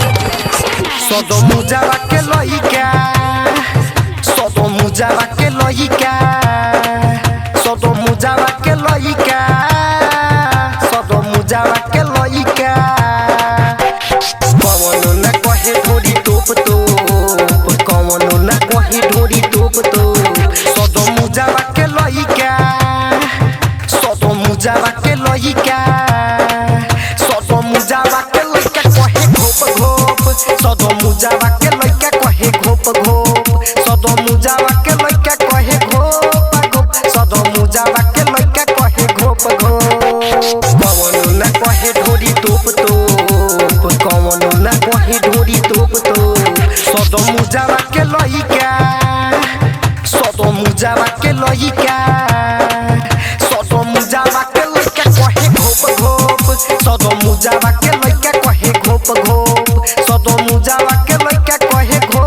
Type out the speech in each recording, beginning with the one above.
सदो मुजावा के लइका सदो मुजावा के लइका सदो मुजावा के लइका सदो मुजावा के लइका कवनो न कहे ढोरी टोप टोप कवनो न कहे ढोरी टोप टोप सदो मुजावा के लइका सदो मुजावा के लइका सदो मुजावा के लइका कहे घोप घोप सदो मुजावा के लइका कहे घोप घोप सदो मुजावा के लइका कहे घोप घोप सदो मुजावा के लइका कहे घोप घोप कवनो न कहे ढोरी टोप टोप कवनो न कहे ढोरी टोप टोप सदो मुजावा के लइका सदो मुजावा के लइका सदो मुजावा के लइका कहे घोप घोप सदो मुजावा के लइका कहे घोप घोप सदो मुजावा के लइका कहे घोप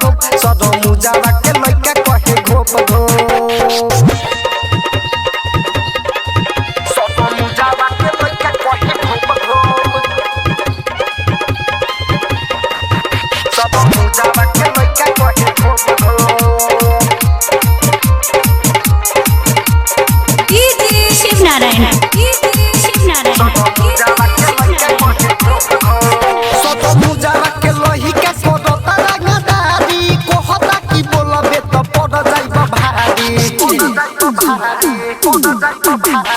घोप सदो मुजावा के लइका कहे घोप घोप सदो मुजावा के लइका कहे घोप घोप सदो मुजावा के लइका कहे घोप घोप शिव नारायण सदो मुजावा के लइका कोदो तरंगदारी कोहता की बोलबे त पड़ जाइबा भारी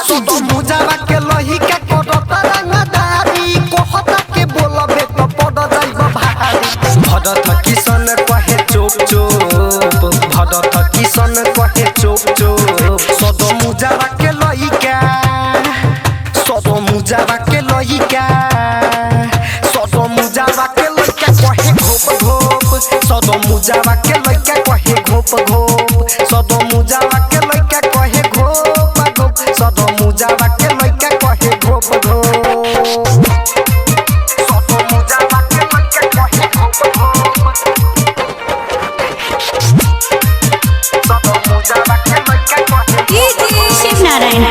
सदो मुजावा के लइका कोदो तरंगदारी कोहता के बोलबे त पड़ जाइबा भारी भदत किसन कहे चोप चोप भदत किसन कहे चोप चोप सदो मुजावा के लइका सदो मुजावा के लइका सदो मुजावा के लइका कहे घोप घोप सदो मुजावा के लइका कहे घोप घोप सदो मुजावा के लइका कहे घोप घोप सदो मुजावा के लइका कहे घोप घोप सदो मुजावा के लइका कहे घोप घोप सदो मुजावा के लइका कहे शिव नारायण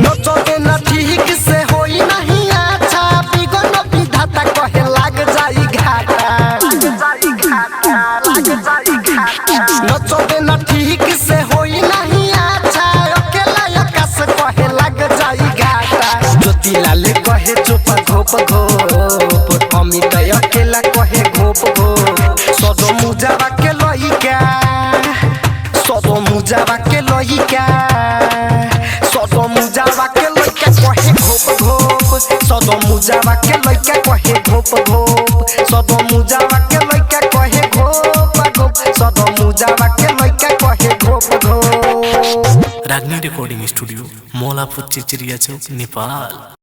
नचोगे न ठीक से होई नहीं अच्छा बिगन विधाता कहे लाग जाई घाटा नचोगे न ठीक से होई नहीं अच्छा अकेला आकाश कहे लाग जाई घाटा ज्योतिलाल कहे चुप घोप घोप अमित अकेला कहे घोप घोप सदो मुजावा के लइका सदो मुजावा के लइका सदो मुजावा के लइका कहे घोप घोप सदो मुजावा के लइका कहे घोप घोप सदो मुजावा के लइका कहे घोप घोप सदो मुजावा के लइका कहे घोप घोप रागनी रिकॉर्डिंग स्टूडियो मोलापुर चिचिरिया चौक नेपाल।